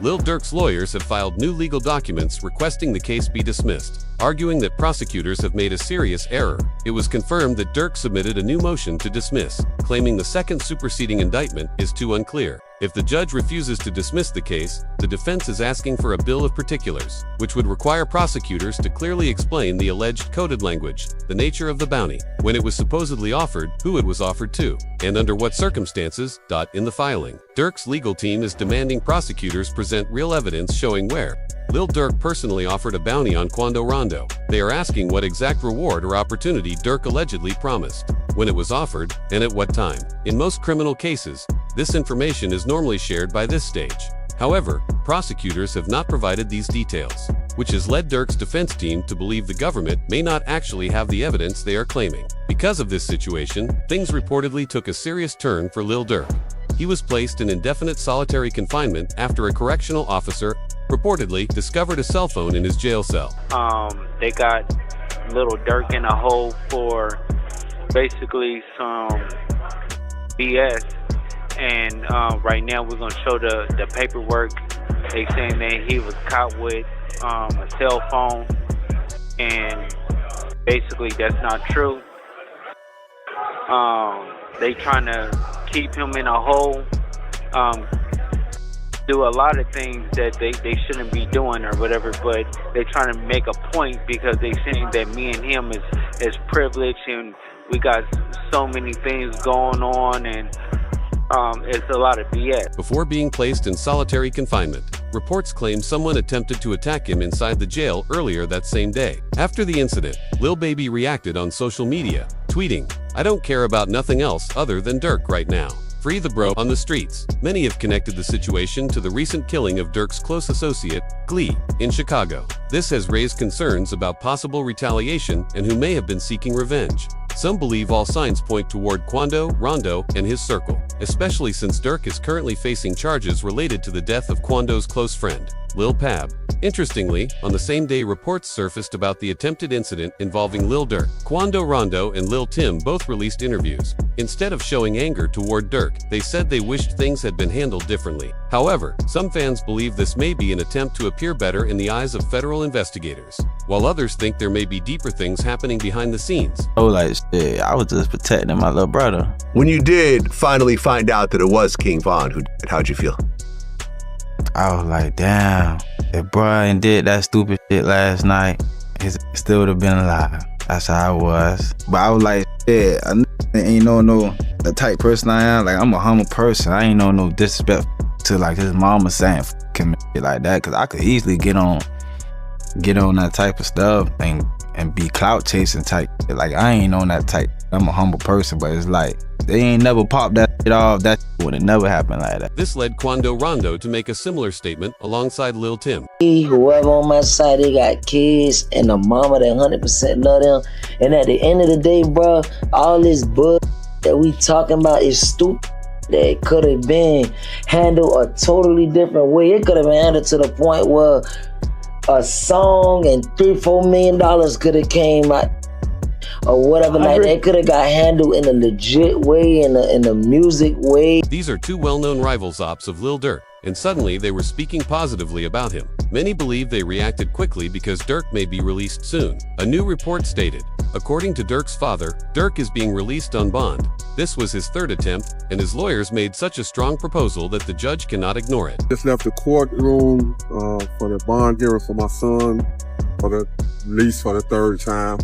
Lil Durk's lawyers have filed new legal documents requesting the case be dismissed, arguing that prosecutors have made a serious error. It was confirmed that Durk submitted a new motion to dismiss, claiming the second superseding indictment is too unclear. If the judge refuses to dismiss the case, the defense is asking for a bill of particulars, which would require prosecutors to clearly explain the alleged coded language, the nature of the bounty, when it was supposedly offered, who it was offered to, and under what circumstances. In the filing, Durk's legal team is demanding prosecutors present real evidence showing where Lil Durk personally offered a bounty on Quando Rondo. They are asking what exact reward or opportunity Durk allegedly promised, when it was offered, and at what time. In most criminal cases, this information is normally shared by this stage. However, prosecutors have not provided these details, which has led Durk's defense team to believe the government may not actually have the evidence they are claiming. Because of this situation, things reportedly took a serious turn for Lil Durk. He was placed in indefinite solitary confinement after a correctional officer reportedly discovered a cell phone in his jail cell. They got Lil Durk in a hole for basically some BS, and right now we're gonna show the paperwork. They saying that he was caught with a cell phone, and basically that's not true. They trying to keep him in a hole, do a lot of things that they shouldn't be doing or whatever, but they trying to make a point because they saying that me and him is privileged and we got so many things going on, and it's a lot of BS. Before being placed in solitary confinement, reports claim someone attempted to attack him inside the jail earlier that same day. After the incident, Lil Baby reacted on social media, tweeting, "I don't care about nothing else other than Durk right now. Free the bro on the streets." Many have connected the situation to the recent killing of Durk's close associate, Glee, in Chicago. This has raised concerns about possible retaliation and who may have been seeking revenge. Some believe all signs point toward Quando, Rondo, and his circle, especially since Durk is currently facing charges related to the death of Quando's close friend, Lil Pab. Interestingly, on the same day reports surfaced about the attempted incident involving Lil Durk. Quando Rondo and Lil Tim both released interviews. Instead of showing anger toward Durk, they said they wished things had been handled differently. However, some fans believe this may be an attempt to appear better in the eyes of federal investigators, while others think there may be deeper things happening behind the scenes. Oh, like shit, I was just protecting my little brother. When you did finally find out that it was King Von who did it, how'd you feel? I was like, damn, if Brian did that stupid shit last night, he still would have been alive. That's how I was. But I was like, yeah, I ain't no the type person I am. Like, I'm a humble person. I ain't no disrespect to like his mama saying fucking shit like that, cause I could easily get on that type of stuff and be clout chasing type. Like, I ain't on that type. I'm a humble person, but it's like they ain't never popped that shit off. That would have never happened like that. This led Quando Rondo to make a similar statement alongside Lil Tim. Whoever on my side, they got kids and a mama that 100% love them. And at the end of the day, bro, all this bull that we talking about is stupid. That could have been handled a totally different way. It could have been handled to the point where a song and $3-4 million could have came out, or whatever. Like that could have got handled in a legit way, in a music way. These are two well-known rivals ops of Lil Durk, and suddenly they were speaking positively about him. Many believe they reacted quickly because Durk may be released soon. A new report stated, according to Durk's father, Durk is being released on bond. This was his third attempt, and his lawyers made such a strong proposal that the judge cannot ignore it. Just left the courtroom for the bond hearing for my son, for the release for the third time.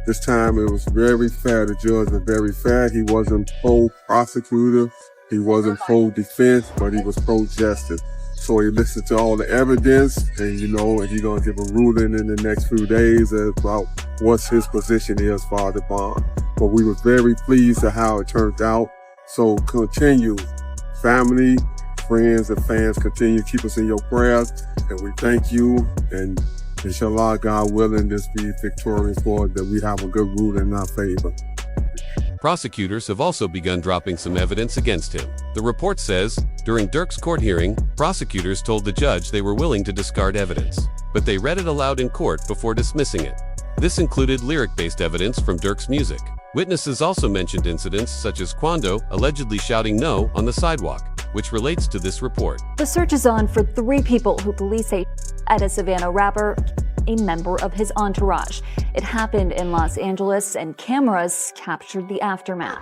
This time it was very fair. The judge was very fair. He wasn't pro-prosecutor, he wasn't pro-defense, but he was pro-justice. So he listened to all the evidence, and and he's gonna give a ruling in the next few days about what his position is for the bond. But we were very pleased at how it turned out. So continue, family, friends, and fans, continue to keep us in your prayers, and we thank you. And inshallah, God willing, this be victorious for that we have a good ruling in our favor. Prosecutors have also begun dropping some evidence against him. The report says, during Durk's court hearing, prosecutors told the judge they were willing to discard evidence, but they read it aloud in court before dismissing it. This included lyric-based evidence from Durk's music. Witnesses also mentioned incidents such as Quando allegedly shouting no on the sidewalk. which relates to this report. The search is on for 3 people who police say at a Savannah rapper, a member of his entourage. It happened in Los Angeles, and cameras captured the aftermath.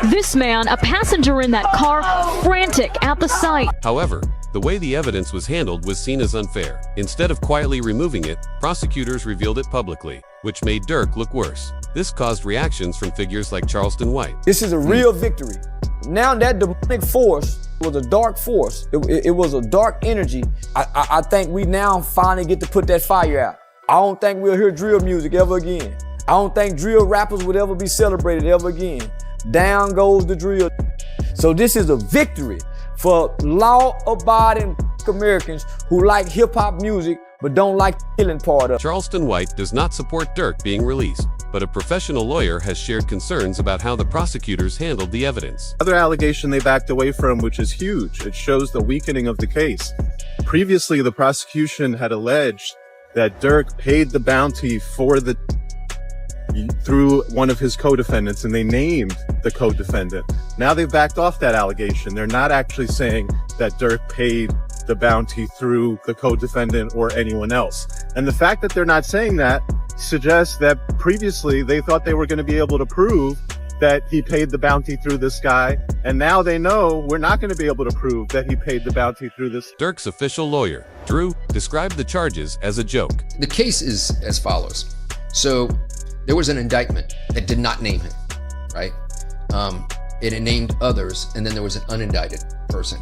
This man, a passenger in that car, frantic at the sight. However, the way the evidence was handled was seen as unfair. Instead of quietly removing it, prosecutors revealed it publicly, which made Durk look worse. This caused reactions from figures like Charleston White. This is a real victory. Now that demonic force was a dark force. It was a dark energy. I think we now finally get to put that fire out. I don't think we'll hear drill music ever again. I don't think drill rappers would ever be celebrated ever again. Down goes the drill. So this is a victory for law-abiding Americans who like hip-hop music but don't like the killing part of it. Charleston White does not support Durk being released, but a professional lawyer has shared concerns about how the prosecutors handled the evidence. Another allegation they backed away from, which is huge. It shows the weakening of the case. Previously, the prosecution had alleged that Durk paid the bounty for through one of his co-defendants, and they named the co-defendant. Now they've backed off that allegation. They're not actually saying that Durk paid the bounty through the co-defendant or anyone else. And the fact that they're not saying that suggests that previously they thought they were going to be able to prove that he paid the bounty through this guy, and now they know we're not going to be able to prove that he paid the bounty through this. Durk's official lawyer, Drew, described the charges as a joke. The case is as follows. So there was an indictment that did not name him, right? It named others, and then there was an unindicted person.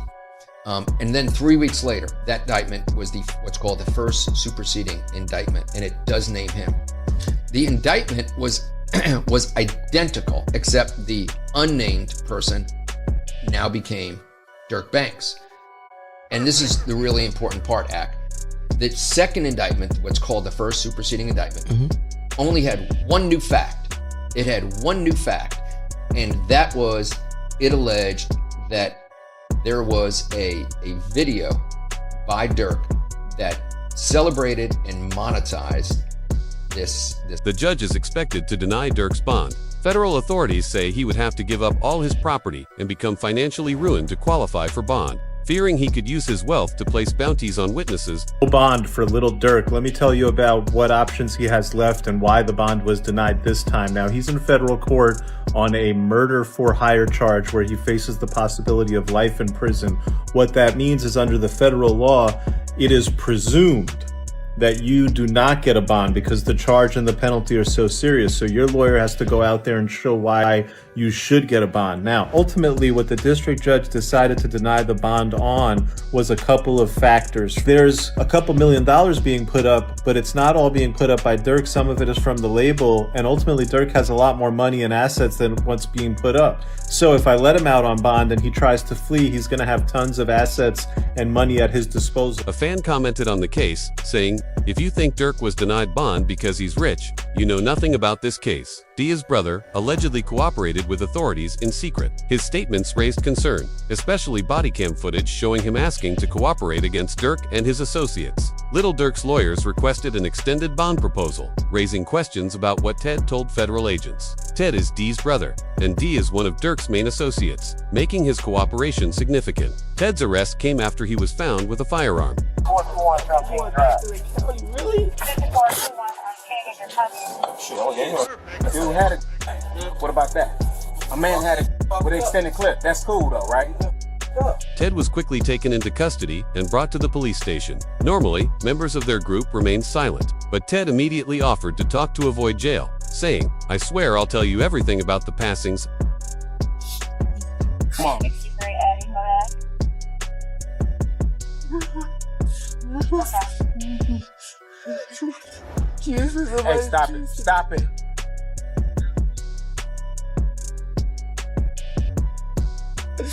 And then 3 weeks later, that indictment was what's called the first superseding indictment, and it does name him. The indictment was identical, except the unnamed person now became Durk Banks. And this is the really important part, Ak. The second indictment, what's called the first superseding indictment, only had one new fact. It had one new fact, and that was it alleged that there was a video by Durk that celebrated and monetized this. The judge is expected to deny Durk's bond. Federal authorities say he would have to give up all his property and become financially ruined to qualify for bond, fearing he could use his wealth to place bounties on witnesses. Bond for Lil Durk. Let me tell you about what options he has left and why the bond was denied this time. Now, he's in federal court on a murder for hire charge where he faces the possibility of life in prison. What that means is under the federal law, it is presumed that you do not get a bond because the charge and the penalty are so serious. So your lawyer has to go out there and show why you should get a bond. Now, ultimately, what the district judge decided to deny the bond on was a couple of factors. There's a couple $1 million being put up, but it's not all being put up by Durk. Some of it is from the label, and ultimately Durk has a lot more money and assets than what's being put up. So if I let him out on bond and he tries to flee, he's going to have tons of assets and money at his disposal. A fan commented on the case, saying, "If you think Durk was denied bond because he's rich, you know nothing about this case." Dia's brother allegedly cooperated with authorities in secret. His statements raised concern, especially body cam footage showing him asking to cooperate against Durk and his associates. Lil Durk's lawyers requested an extended bond proposal, raising questions about what Ted told federal agents. Ted is Dia's brother, and Dia is one of Durk's main associates, making his cooperation significant. Ted's arrest came after he was found with a firearm. Really? Dude had it. What about that? A man had it with an extended clip. That's cool though, right? Ted was quickly taken into custody and brought to the police station. Normally, members of their group remained silent, but Ted immediately offered to talk to avoid jail, saying, "I swear I'll tell you everything about the passings." Come on. Hey, stop it. Stop it. I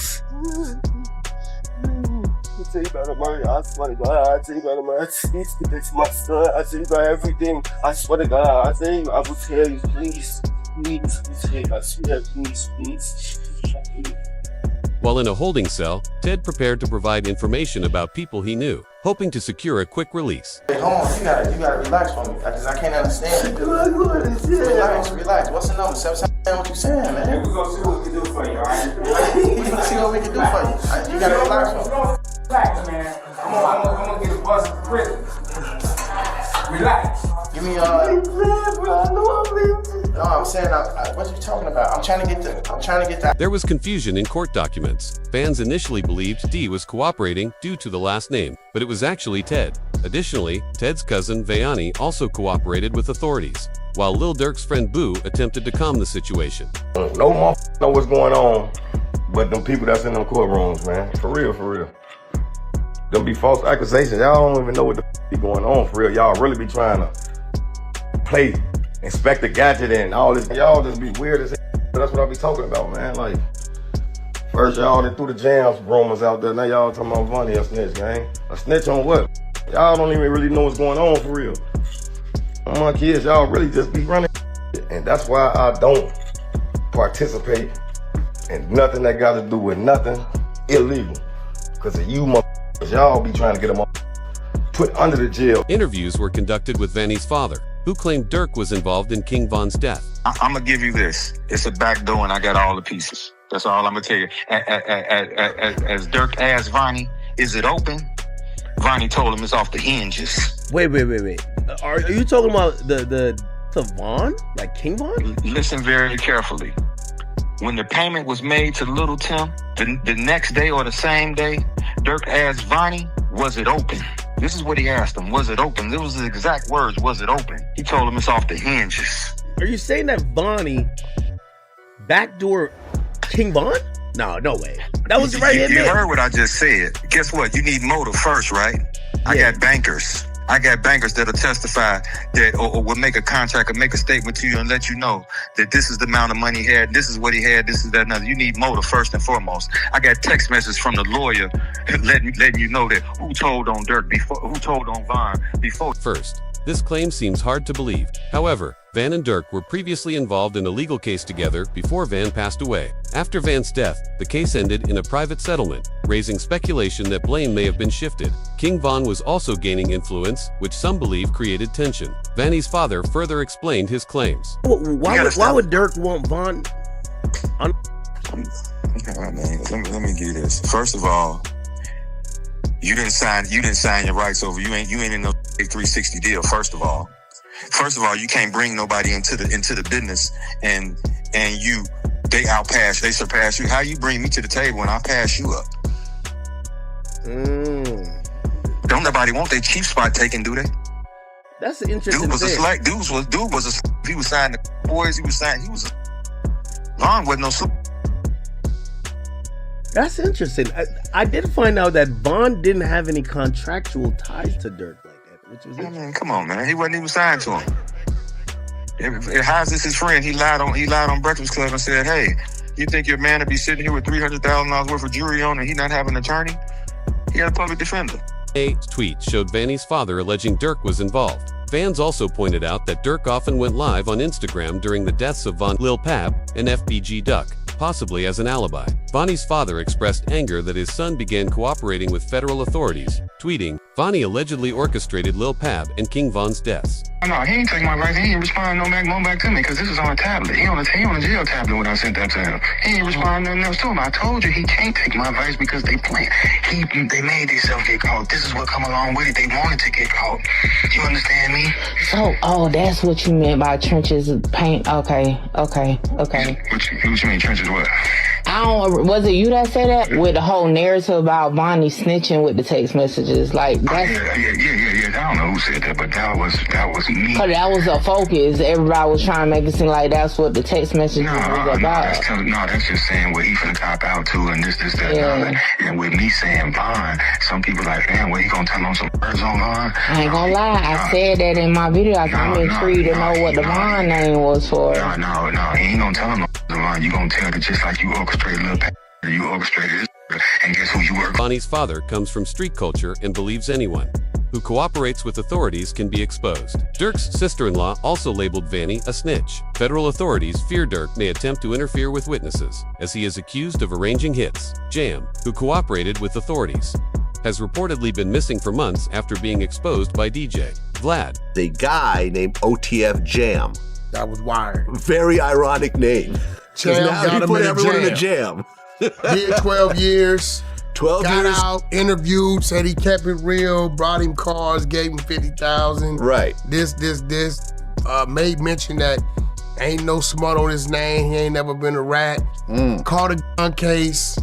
tell you about the money, I swear to God, I tell you about the money, it's my son, I tell you about everything, I swear to God, I tell you, I will tell you, please, I swear, please. While in a holding cell, Ted prepared to provide information about people he knew, hoping to secure a quick release. Hey, hold on, you gotta relax for me, because I can't understand it. Relax, what's the number? 7 That's what you saying, man. We're gonna see what we can do for you, alright? We're gonna see what we can do for you. You gotta relax, man. I'm gonna get a bus for prison. Relax. Give me No, I'm saying, what are you talking about? I'm trying to get that. There was confusion in court documents. Fans initially believed D was cooperating due to the last name, but it was actually Ted. Additionally, Ted's cousin Vayani also cooperated with authorities, while Lil Durk's friend Boo attempted to calm the situation. No motherfucker know what's going on, but them people that's in them courtrooms, man. For real, for real. Them be false accusations. Y'all don't even know what the be going on for real. Y'all really be trying to play Inspector Gadget and all this. Y'all just be weird as hell. That's what I be talking about, man. Like, first y'all done threw the jams rumors out there. Now y'all talking about Vonnie a snitch, gang. A snitch on what? Y'all don't even really know what's going on for real. On my kids, y'all really just be running. And that's why I don't participate in nothing that got to do with nothing illegal. Because of you motherfuckers, y'all be trying to get them put under the jail. Interviews were conducted with Vanny's father, who claimed Durk was involved in King Von's death. I'm gonna give you this. It's a back door and I got all the pieces. That's all I'm gonna tell you. As Durk asked Vonnie, is it open? Vonnie told him it's off the hinges. Wait. Are you talking about the Von? Like King Von? Listen very carefully. When the payment was made to Little Tim, the next day or the same day, Durk asked Vonnie, was it open? This is what he asked him. Was it open? It was the exact words. Was it open? He told him it's off the hinges. Are you saying that Vonnie backdoor King Von? No way. That was right here. You heard what I just said. Guess what? You need motive first, right? Yeah. I got bankers that'll testify that or will make a contract or make a statement to you and let you know that this is the amount of money he had, this is what he had, this is that, another. You need motive first and foremost. I got text messages from the lawyer letting you know that who told on Durk before, who told on Von before. First, this claim seems hard to believe. However, Van and Durk were previously involved in a legal case together before Van passed away. After Van's death, the case ended in a private settlement, raising speculation that blame may have been shifted. King Von was also gaining influence, which some believe created tension. Vanny's father further explained his claims. Why would Durk want Von? All right, man. Let me give you this. First of all, you didn't sign your rights over. You ain't in no 360 deal. First of all, you can't bring nobody into the business and they surpass you. How you bring me to the table when I pass you up? Don't nobody want their chief spot taken, do they? That's an interesting dude was thing. A select. Dude was he was signing the boys. He was Von wasn't no select. That's interesting. I did find out that Von didn't have any contractual ties to Durk like that, which was interesting. Come on, man. He wasn't even signed to him. How's this his friend? He lied on Breakfast Club and said, hey, you think your man would be sitting here with $300,000 worth of jewelry on and he not have an attorney? He had a public defender. A tweet showed Vanny's father alleging Durk was involved. Fans also pointed out that Durk often went live on Instagram during the deaths of Von, Lil Pab, and FBG Duck, possibly as an alibi. Vonnie's father expressed anger that his son began cooperating with federal authorities, tweeting, Vonnie allegedly orchestrated Lil Pab and King Von's deaths. No, he ain't take my advice. He ain't respond no back to me because this is on a tablet. He on a jail tablet when I sent that to him. He ain't respond nothing else to him. I told you he can't take my advice because they playing. They made themselves get caught. This is what come along with it. They wanted to get caught. You understand me? So, that's what you meant by trenches paint. Okay. What you mean trenches what? Was it you that said that? With the whole narrative about Vonnie snitching with the text messages, like that's. Yeah. I don't know who said that, but that was me. Cause that was a focus. Everybody was trying to make it seem like that's what the text messages was about. That's just saying what he finna cop out to, and this, that, and that. And with me saying Von, some people like, damn, what he gonna tell on some words on Von? I ain't gonna lie, I said that in my video. I'm intrigued to know what the Von name was for. No, he ain't gonna tell him no Von. You gonna tell that just like you orchestrated Lil Pab, you orchestrated this, and guess who you work? Vonnie's father comes from street culture and believes anyone who cooperates with authorities can be exposed. Durk's sister-in-law also labeled Vanny a snitch. Federal authorities fear Durk may attempt to interfere with witnesses, as he is accused of arranging hits. Jam, who cooperated with authorities, has reportedly been missing for months after being exposed by DJ Vlad. A guy named OTF Jam that was wired. Very ironic name. Jam Now got he him put in a everyone in a jam. jam. Did 12 years. 12 got years. out, interviewed, said he kept it real, brought him cars, gave him 50,000. Right. This. Made mention that ain't no smut on his name. He ain't never been a rat. Caught a gun case,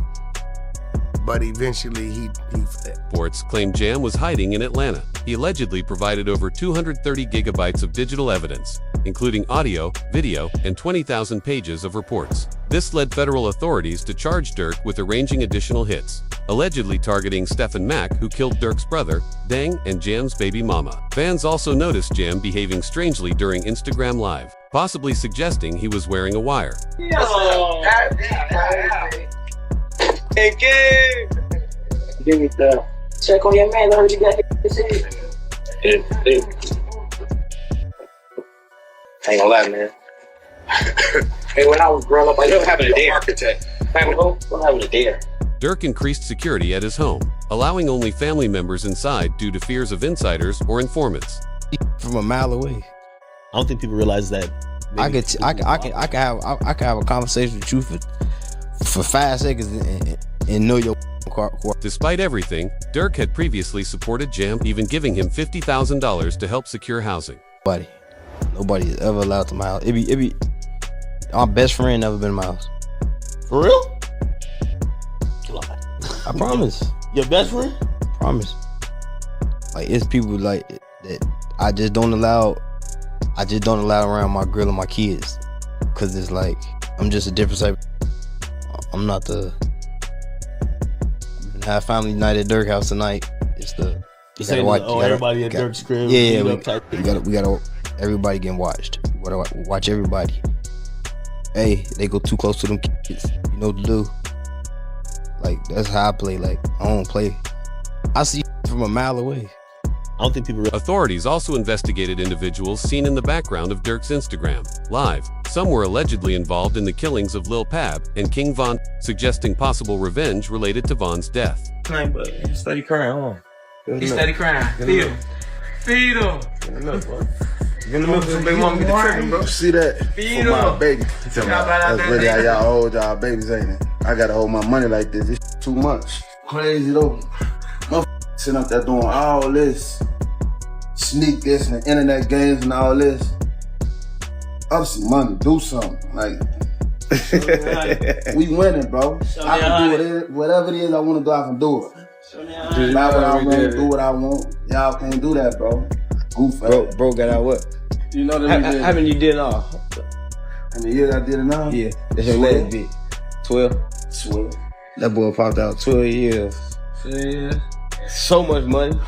but eventually he fled. Reports claim Jam was hiding in Atlanta. He allegedly provided over 230 gigabytes of digital evidence, including audio, video, and 20,000 pages of reports. This led federal authorities to charge Durk with arranging additional hits, allegedly targeting Stephen Mack, who killed Durk's brother, Dang, and Jam's baby mama. Fans also noticed Jam behaving strangely during Instagram Live, possibly suggesting he was wearing a wire. Give me the check on your man. I heard you got his head. I ain't gonna lie, man. Hey, when I was growing up, I never having a dare. Architect. Having a dare. Durk increased security at his home, allowing only family members inside due to fears of insiders or informants. From a mile away. I don't think people realize that. I can have a conversation with you for 5 seconds and know your car. Despite everything, Durk had previously supported Jam, even giving him $50,000 to help secure housing. Nobody is ever allowed to my house. It be my best friend never been in my house. For real? I promise. Your best friend? Promise. Like, it's people like that I just don't allow around my girl and my kids, cause it's like I'm just a different type. I'm not the. We're gonna have family night at Durk house tonight. It's the. You gotta watch. Everybody at Durk's crib. Yeah, we gotta. Everybody getting watched. We gotta watch everybody. Hey, they go too close to them kids. You know what to do. Like, that's how I play. Like, I don't play. I see from a mile away. I don't think people realize. Authorities also investigated individuals seen in the background of Durk's Instagram Live. Some were allegedly involved in the killings of Lil Pab and King Von, suggesting possible revenge related to Von's death. But he steady crying, He steady crying. Feed him. Feed him. Get in the middle so baby mama get the trigger, bro. See that? Feed For my him. baby. That's really how y'all hold y'all babies, ain't it? I gotta hold my money like this. It's too much. Crazy though. Motherfuckers sitting up there doing all this. Sneak this and internet games and all this. Up some money, do something. Like, we winning, bro. I can do whatever it is I want to do, I can do it. Not what I want, do what I want. Y'all can't do that, bro. Bro got out what? You know that How many you did all? How many years I did it now? Yeah, that's your last bit. 12? 12. That boy popped out 12 years. So much money.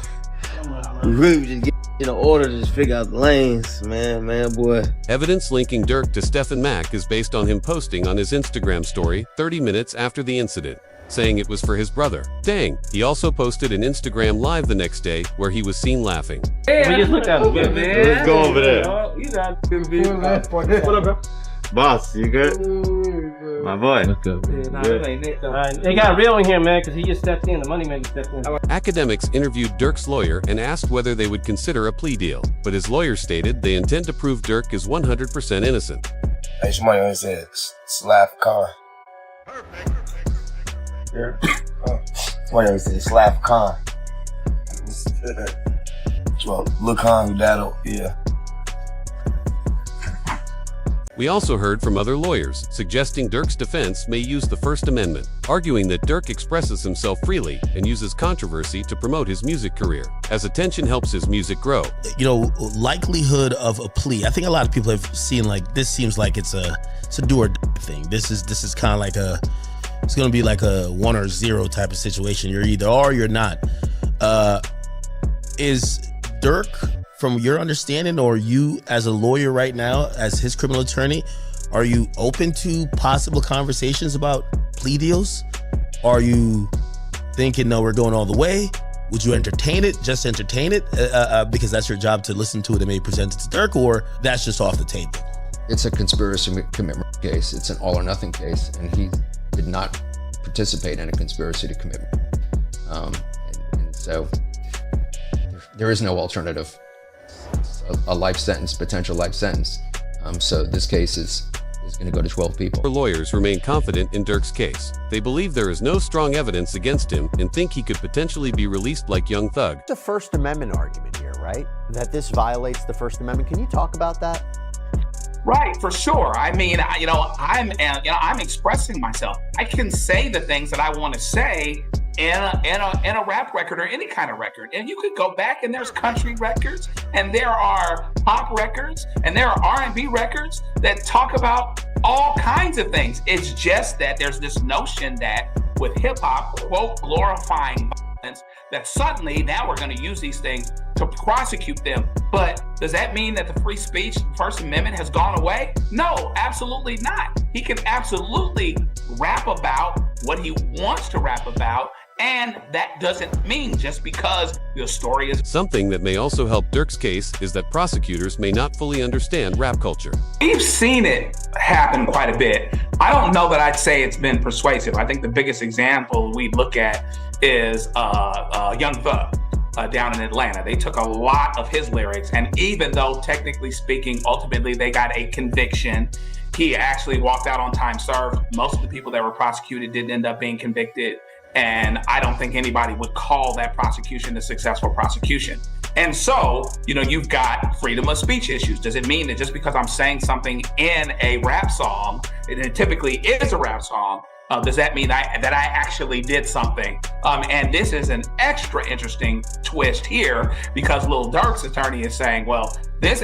We really just get in order to just figure out the lanes, man, boy. Evidence linking Durk to Stephen Mack is based on him posting on his Instagram story 30 minutes after the incident, saying it was for his brother. Dang, he also posted an Instagram Live the next day where he was seen laughing. We just looked at him, man. Let's go over there. You got what up, bro? Boss, you good? My boy. Let's go. They got real in here, man, because he just stepped in. The money maker stepped in. Academics interviewed Durk's lawyer and asked whether they would consider a plea deal, but his lawyer stated they intend to prove Durk is 100% innocent. Hey, somebody always said, slap car. Yeah. Somebody always said, slap car. Well, look on that, yeah. We also heard from other lawyers, suggesting Durk's defense may use the First Amendment, arguing that Durk expresses himself freely and uses controversy to promote his music career, as attention helps his music grow. You know, likelihood of a plea. I think a lot of people have seen, like, this seems like it's a do or die thing. This is kind of like it's gonna be like a 1 or 0 type of situation. You're either or you're not. Is Durk, from your understanding, or you as a lawyer right now, as his criminal attorney, are you open to possible conversations about plea deals? Are you thinking, no, we're going all the way? Would you entertain it, just entertain it, because that's your job to listen to it and maybe present it to Durk, or that's just off the table? It's a conspiracy commitment case. It's an all or nothing case, and he did not participate in a conspiracy to commit. And so there is no alternative. A life sentence, potential life sentence, So this case is going to go to 12 people. Lawyers remain confident in Durk's case. They believe there is no strong evidence against him and think he could potentially be released like Young Thug. It's a First Amendment argument here, right? That this violates the First Amendment. Can you talk about that? Right, for sure. I mean, I'm expressing myself. I can say the things that I want to say in a rap record or any kind of record. And you could go back and there's country records and there are pop records and there are R&B records that talk about all kinds of things. It's just that there's this notion that with hip hop, quote, glorifying violence, that suddenly now we're going to use these things to prosecute them. But does that mean that the free speech, First Amendment has gone away? No, absolutely not. He can absolutely rap about what he wants to rap about. And that doesn't mean just because the story is... Something that may also help Durk's case is that prosecutors may not fully understand rap culture. We've seen it happen quite a bit. I don't know that I'd say it's been persuasive. I think the biggest example we look at is Young Thug down in Atlanta. They took a lot of his lyrics, and even though technically speaking, ultimately they got a conviction, he actually walked out on time served. Most of the people that were prosecuted didn't end up being convicted. And I don't think anybody would call that prosecution a successful prosecution. And so, you've got freedom of speech issues. Does it mean that just because I'm saying something in a rap song, and it typically is a rap song, does that mean that I actually did something? And this is an extra interesting twist here because Lil Durk's attorney is saying, well, this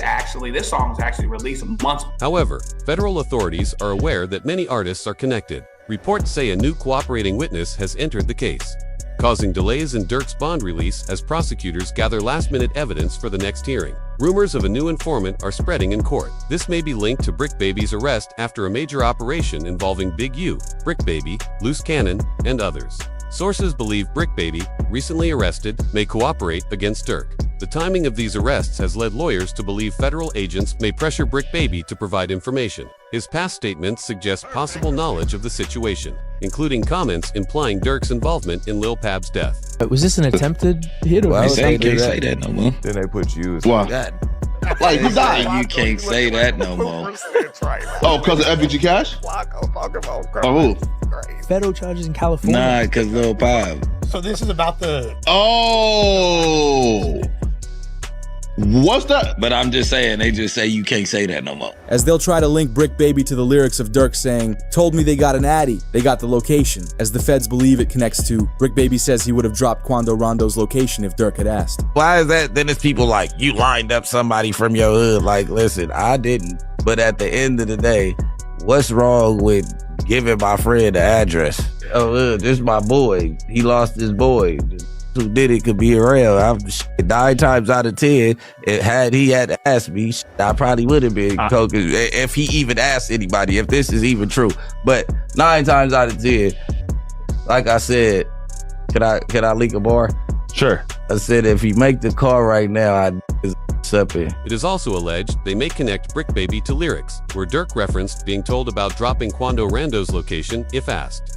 song was actually released months. However, federal authorities are aware that many artists are connected. Reports say a new cooperating witness has entered the case, causing delays in Durk's bond release as prosecutors gather last-minute evidence for the next hearing. Rumors of a new informant are spreading in court. This may be linked to Brick Baby's arrest after a major operation involving Big U, Brick Baby, Loose Cannon, and others. Sources believe Brick Baby, recently arrested, may cooperate against Durk. The timing of these arrests has led lawyers to believe federal agents may pressure Brick Baby to provide information. His past statements suggest possible knowledge of the situation, including comments implying Durk's involvement in Lil Pab's death. Was this an attempted hit or Well, they can't say that no more. Then they put you as Why? Like, who died? You can't say that no more. Oh, because of FBG Cash? Oh, who? Federal charges in California. Nah, because Lil Pab. So this is about the... Oh! What's that? But I'm just saying, they just say you can't say that no more. As they'll try to link Brick Baby to the lyrics of Durk saying, told me they got an addy, they got the location, as the feds believe it connects to, Brick Baby says he would have dropped Quando Rondo's location if Durk had asked. Why is that? Then it's people like, you lined up somebody from your hood. Like, listen, I didn't. But at the end of the day, what's wrong with giving my friend the address? Oh, this is my boy. He lost his boy. Who did it could be around. 9 times out of 10, had he had asked me, I probably would have been coke if he even asked anybody, if this is even true. But 9 times out of 10, like I said, can I leak a bar? Sure. I said if he make the call right now, I'd up in. It is also alleged they may connect Brick Baby to lyrics, where Durk referenced being told about dropping Quando Rondo's location if asked.